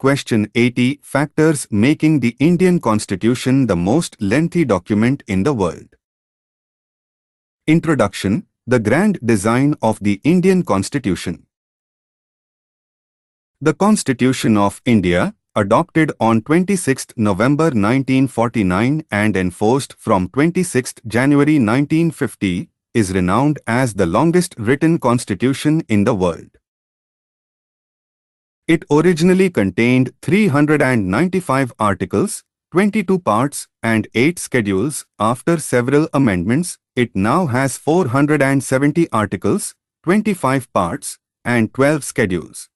Question 80. Factors making the Indian Constitution the most lengthy document in the world. Introduction. The grand design of the Indian Constitution. The Constitution of India, adopted on 26 November 1949 and enforced from 26 January 1950, is renowned as the longest written constitution in the world. It originally contained 395 articles, 22 parts, and 8 schedules. After several amendments, it now has 470 articles, 25 parts, and 12 schedules.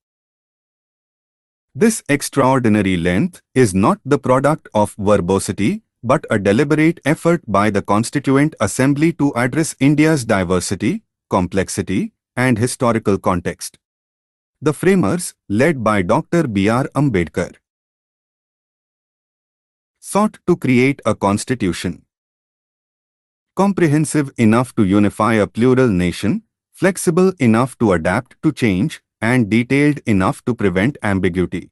This extraordinary length is not the product of verbosity, but a deliberate effort by the Constituent Assembly to address India's diversity, complexity, and historical context. The framers, led by Dr. B.R. Ambedkar, sought to create a constitution comprehensive enough to unify a plural nation, flexible enough to adapt to change, and detailed enough to prevent ambiguity.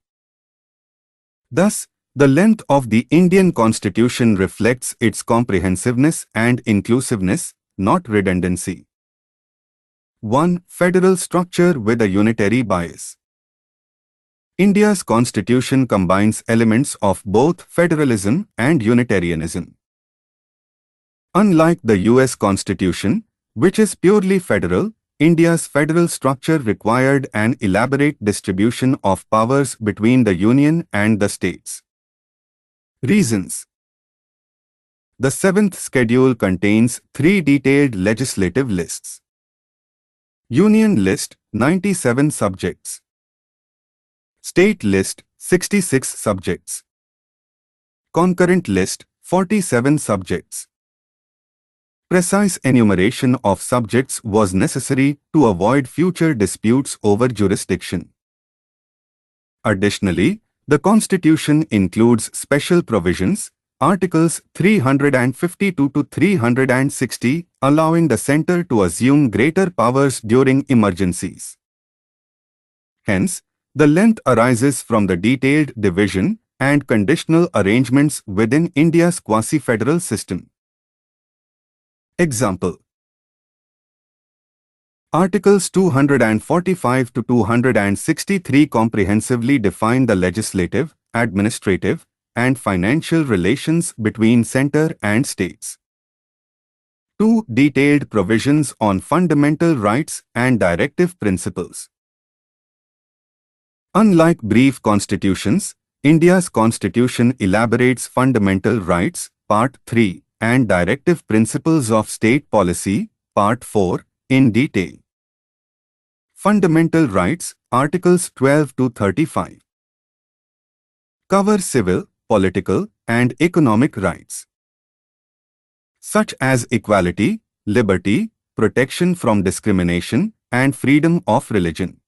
Thus, the length of the Indian Constitution reflects its comprehensiveness and inclusiveness, not redundancy. 1. Federal structure with a unitary bias. India's constitution combines elements of both federalism and unitarianism. Unlike the US Constitution, which is purely federal, India's federal structure required an elaborate distribution of powers between the Union and the states. Reasons. The 7th schedule contains 3 detailed legislative lists. Union list, 97 subjects. State list, 66 subjects. Concurrent list, 47 subjects. Precise enumeration of subjects was necessary to avoid future disputes over jurisdiction. Additionally, the Constitution includes special provisions, Articles 352 to 360, allowing the center to assume greater powers during emergencies. Hence, the length arises from the detailed division and conditional arrangements within India's quasi-federal system. Example. Articles 245 to 263 comprehensively define the legislative, administrative, and financial relations between center and states. 2. Detailed provisions on fundamental rights and directive principles. Unlike brief constitutions, India's constitution elaborates fundamental rights, Part 3, and directive principles of state policy, Part 4, in detail. Fundamental rights, Articles 12 to 35. Cover civil, political, and economic rights, such as equality, liberty, protection from discrimination, and freedom of religion.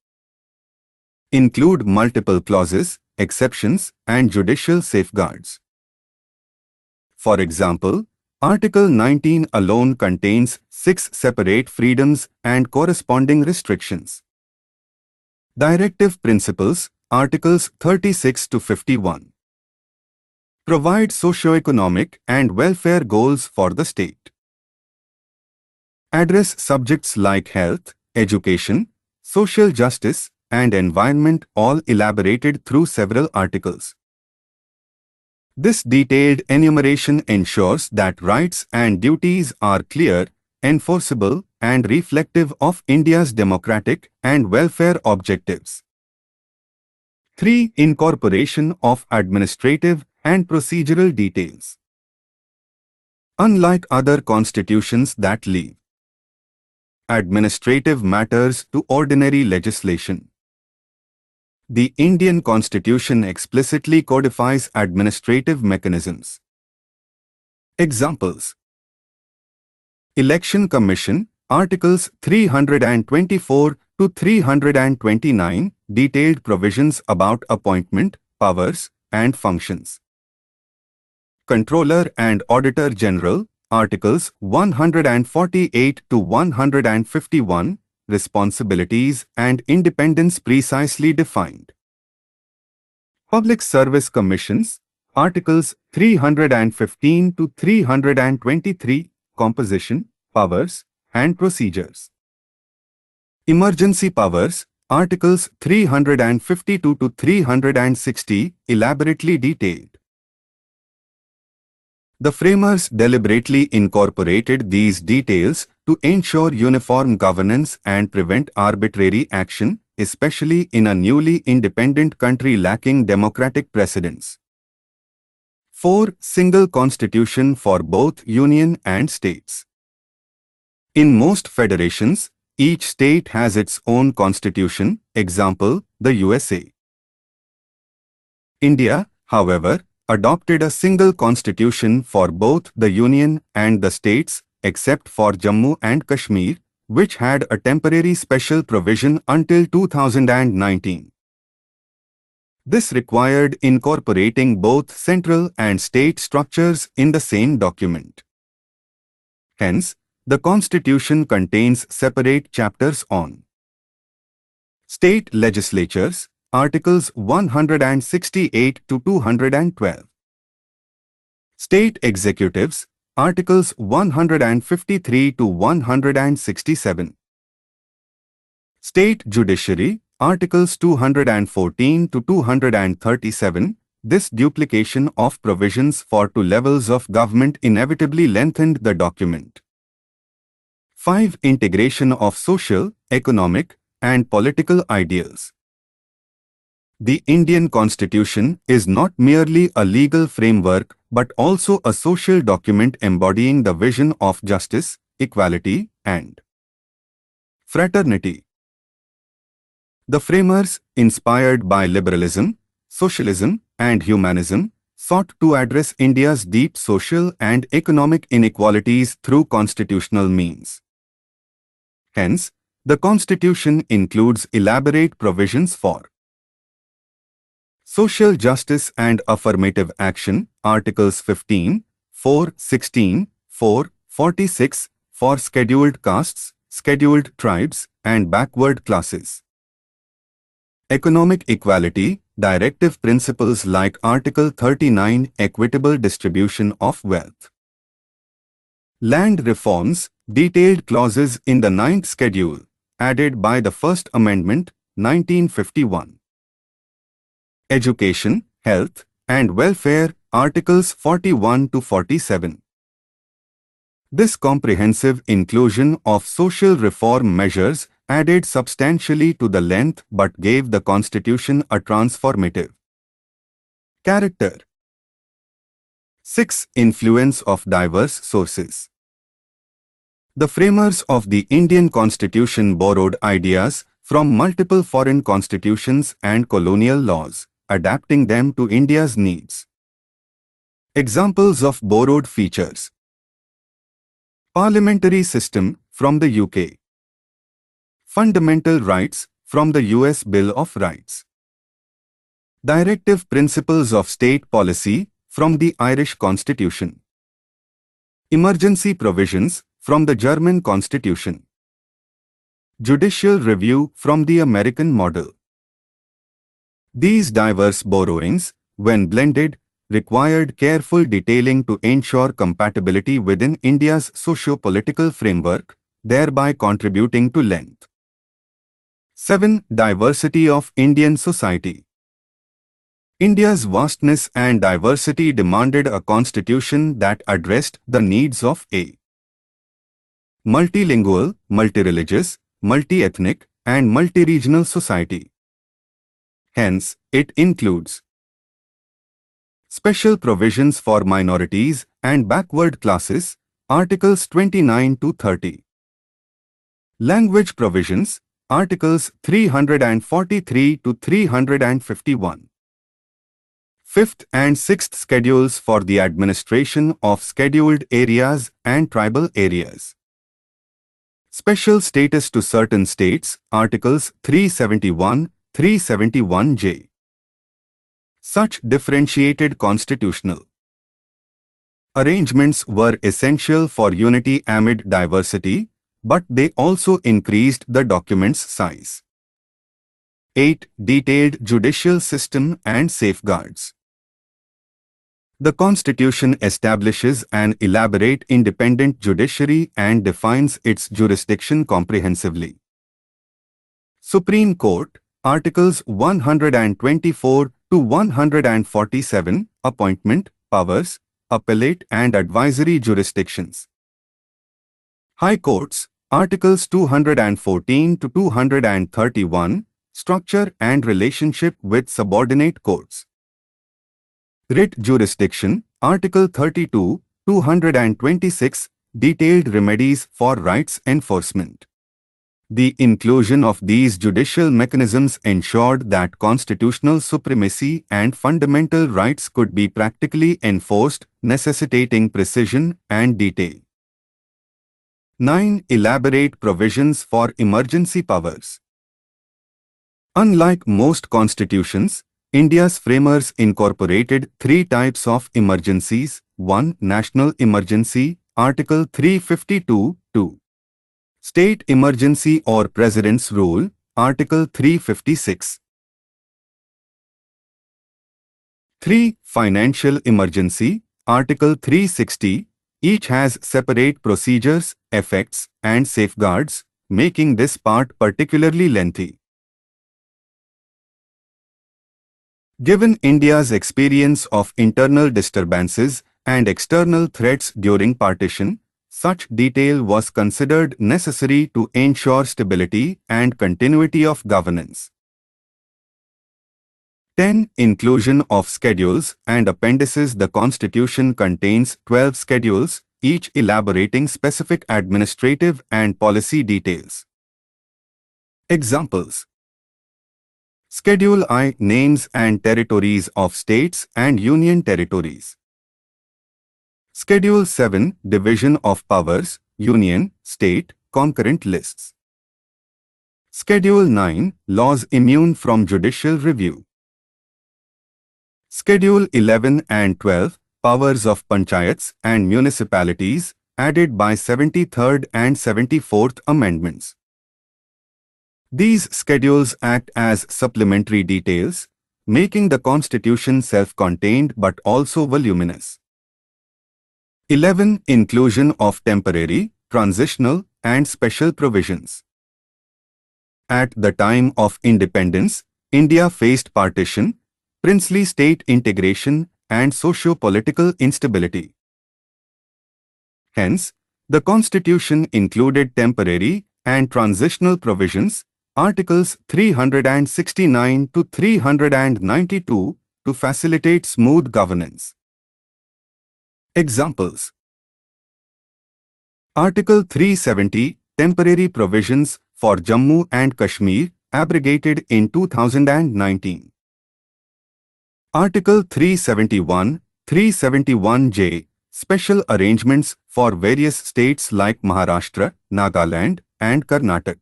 Include multiple clauses, exceptions, and judicial safeguards. For example, Article 19 alone contains 6 separate freedoms and corresponding restrictions. Directive principles, Articles 36 to 51. Provide socio-economic and welfare goals for the state. Address subjects like health, education, social justice, and environment, all elaborated through several articles. This detailed enumeration ensures that rights and duties are clear, enforceable, and reflective of India's democratic and welfare objectives. 3. Incorporation of administrative and procedural details. Unlike other constitutions that leave administrative matters to ordinary legislation, the Indian Constitution explicitly codifies administrative mechanisms. Examples. Election Commission, Articles 324 to 329, detailed provisions about appointment, powers, and functions. Controller and Auditor General, Articles 148 to 151, responsibilities and independence precisely defined. Public Service Commissions, Articles 315 to 323, Composition, Powers, and Procedures. Emergency Powers, Articles 352 to 360, elaborately detailed. The framers deliberately incorporated these details to ensure uniform governance and prevent arbitrary action, especially in a newly independent country lacking democratic precedents. 4. Single constitution for both union and states. In most federations, each state has its own constitution, example, the USA. India, however, adopted a single constitution for both the Union and the states, except for Jammu and Kashmir, which had a temporary special provision until 2019. This required incorporating both central and state structures in the same document. Hence, the Constitution contains separate chapters on state legislatures, Articles 168 to 212. State executives, Articles 153 to 167. State judiciary, Articles 214 to 237. This duplication of provisions for two levels of government inevitably lengthened the document. 5. Integration of social, economic, and political ideals. The Indian Constitution is not merely a legal framework but also a social document embodying the vision of justice, equality, and fraternity. The framers, inspired by liberalism, socialism, and humanism, sought to address India's deep social and economic inequalities through constitutional means. Hence, the Constitution includes elaborate provisions for social justice and affirmative action, Articles 15, 4, 16, 4, 46, for scheduled castes, scheduled tribes, and backward classes. Economic equality, directive principles like Article 39, equitable distribution of wealth. Land reforms, detailed clauses in the 9th schedule, added by the First Amendment, 1951. Education, health, and welfare, Articles 41 to 47. This comprehensive inclusion of social reform measures added substantially to the length but gave the Constitution a transformative character. 6. Influence of diverse sources. The framers of the Indian Constitution borrowed ideas from multiple foreign constitutions and colonial laws, adapting them to India's needs. Examples of borrowed features: Parliamentary system from the UK. Fundamental rights from the US Bill of Rights. Directive principles of state policy from the Irish Constitution. Emergency provisions from the German Constitution. Judicial review from the American model. These diverse borrowings, when blended, required careful detailing to ensure compatibility within India's socio-political framework, thereby contributing to length. 7. Diversity of Indian society. India's vastness and diversity demanded a constitution that addressed the needs of a multilingual, multireligious, multi-ethnic, and multi-regional society. Hence, it includes special provisions for minorities and backward classes, Articles 29 to 30. Language provisions, Articles 343 to 351. 5th and 6th schedules for the administration of scheduled areas and tribal areas. Special status to certain states, Articles 371, 371J. Such differentiated constitutional arrangements were essential for unity amid diversity, but they also increased the document's size. 8. Detailed judicial system and safeguards. The Constitution establishes an elaborate independent judiciary and defines its jurisdiction comprehensively. Supreme Court, Articles 124 to 147, Appointment, Powers, Appellate and Advisory Jurisdictions. High Courts, Articles 214 to 231, Structure and Relationship with Subordinate Courts. Writ Jurisdiction, Article 32, 226, Detailed remedies for rights enforcement. The inclusion of these judicial mechanisms ensured that constitutional supremacy and fundamental rights could be practically enforced, necessitating precision and detail. 9. Elaborate provisions for emergency powers. Unlike most constitutions, India's framers incorporated three types of emergencies. 1. National emergency, Article 352, 2. State emergency or President's rule, Article 356. 3. Financial emergency, Article 360. Each has separate procedures, effects, and safeguards, making this part particularly lengthy. Given India's experience of internal disturbances and external threats during partition, such detail was considered necessary to ensure stability and continuity of governance. 10. Inclusion of schedules and appendices. The Constitution contains 12 schedules, each elaborating specific administrative and policy details. Examples. Schedule I, names and territories of states and union territories. Schedule 7, division of powers, union, state, concurrent lists. Schedule 9, laws immune from judicial review. Schedule 11 and 12, powers of panchayats and municipalities, added by 73rd and 74th Amendments. These schedules act as supplementary details, making the Constitution self-contained but also voluminous. 11. Inclusion of temporary, transitional, and special provisions. At the time of independence, India faced partition, princely state integration, and socio-political instability. Hence, the Constitution included temporary and transitional provisions, Articles 369 to 392, to facilitate smooth governance. Examples. Article 370, Temporary Provisions for Jammu and Kashmir, abrogated in 2019. Article 371, 371J, Special Arrangements for various states like Maharashtra, Nagaland, and Karnataka.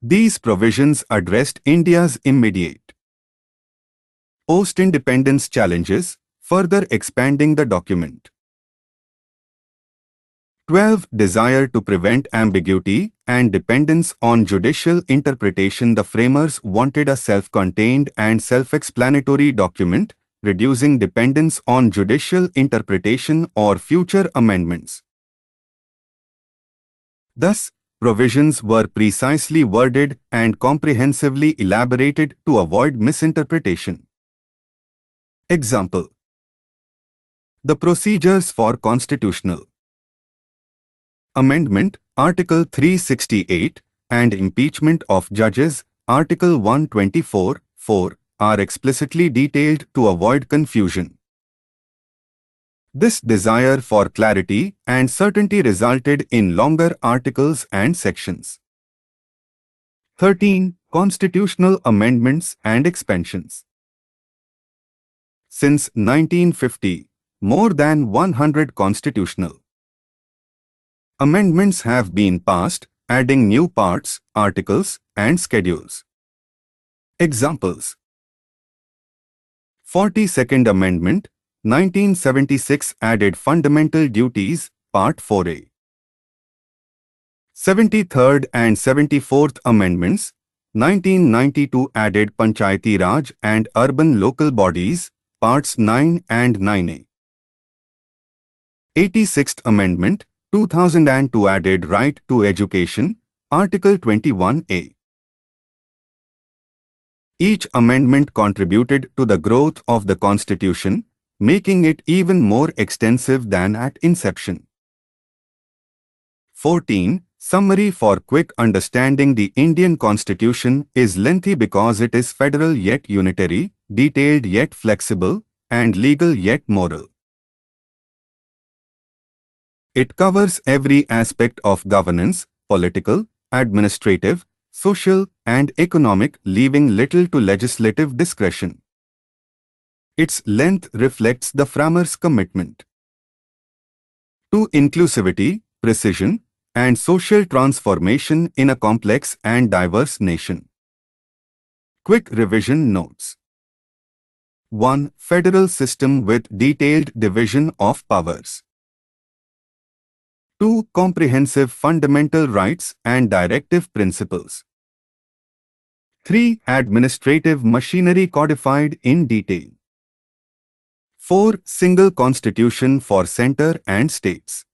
These provisions addressed India's immediate post-independence challenges, further expanding the document. 12. Desire to prevent ambiguity and dependence on judicial interpretation. The framers wanted a self-contained and self-explanatory document, reducing dependence on judicial interpretation or future amendments. Thus, provisions were precisely worded and comprehensively elaborated to avoid misinterpretation. Example. The procedures for constitutional amendment, Article 368, and impeachment of judges, Article 124, 4, are explicitly detailed to avoid confusion. This desire for clarity and certainty resulted in longer articles and sections. 13. Constitutional amendments and expansions. Since 1950, more than 100 constitutional amendments have been passed, adding new parts, articles, and schedules. Examples. 42nd Amendment, 1976, added Fundamental Duties, Part 4A. 73rd and 74th Amendments, 1992 added Panchayati Raj and Urban Local Bodies, Parts 9 and 9A. 86th Amendment, 2002 added Right to Education, Article 21A. Each amendment contributed to the growth of the Constitution, making it even more extensive than at inception. 14. Summary for quick understanding. The Indian Constitution is lengthy because it is federal yet unitary, detailed yet flexible, and legal yet moral. It covers every aspect of governance, political, administrative, social, and economic, leaving little to legislative discretion. Its length reflects the framers' commitment to inclusivity, precision, and social transformation in a complex and diverse nation. Quick revision notes. 1. Federal system with detailed division of powers. 2. Comprehensive fundamental rights and directive principles. 3. Administrative machinery codified in detail. 4. Single constitution for center and states.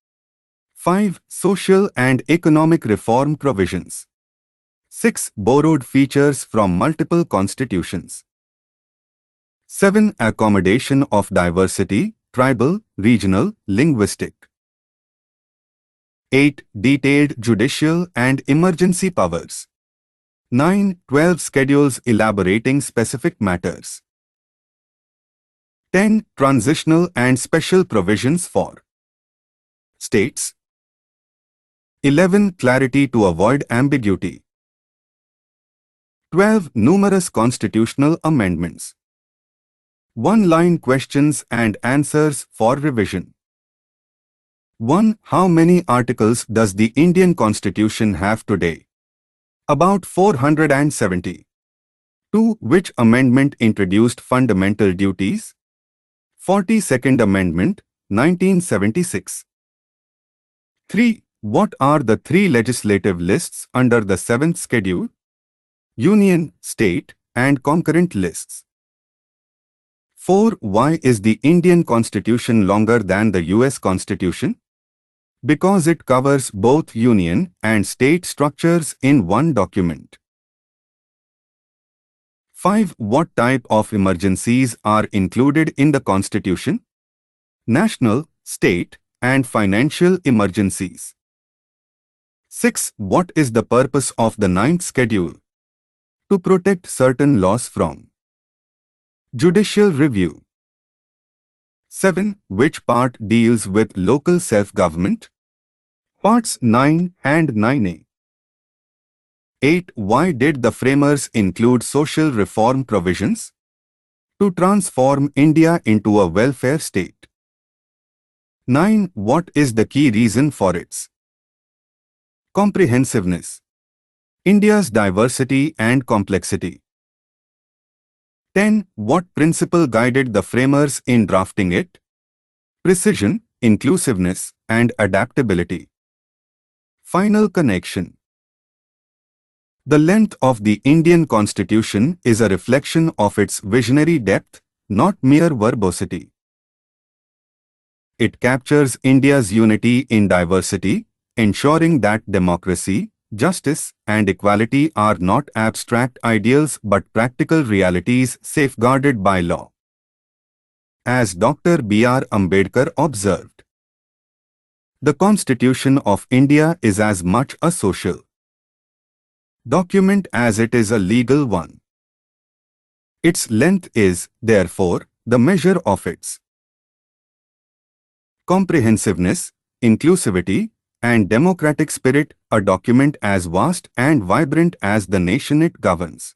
5. Social and economic reform provisions. 6. Borrowed features from multiple constitutions. 7. Accommodation of diversity, tribal, regional, linguistic. 8. Detailed judicial and emergency powers. 9. 12 schedules elaborating specific matters. 10. Transitional and special provisions for states. 11. Clarity to avoid ambiguity. 12. Numerous constitutional amendments. One-line questions and answers for revision. 1. How many articles does the Indian Constitution have today? About 470. 2. Which amendment introduced fundamental duties? 42nd Amendment, 1976. 3. What are the three legislative lists under the 7th Schedule? Union, State, and Concurrent lists. 4. Why is the Indian Constitution longer than the US Constitution? Because it covers both union and state structures in one document. 5. What type of emergencies are included in the Constitution? National, state, and financial emergencies. 6. What is the purpose of the 9th Schedule? To protect certain laws from judicial review. 7. Which part deals with local self-government? Parts 9 and 9A. 8. Why did the framers include social reform provisions? To transform India into a welfare state. 9. What is the key reason for its comprehensiveness? India's diversity and complexity. 10. What principle guided the framers in drafting it? Precision, inclusiveness, and adaptability. Final connection. The length of the Indian Constitution is a reflection of its visionary depth, not mere verbosity. It captures India's unity in diversity, ensuring that democracy, justice, and equality are not abstract ideals but practical realities safeguarded by law. As Dr. B.R. Ambedkar observed, the Constitution of India is as much a social document as it is a legal one. Its length is, therefore, the measure of its comprehensiveness, inclusivity, and democratic spirit, a document as vast and vibrant as the nation it governs.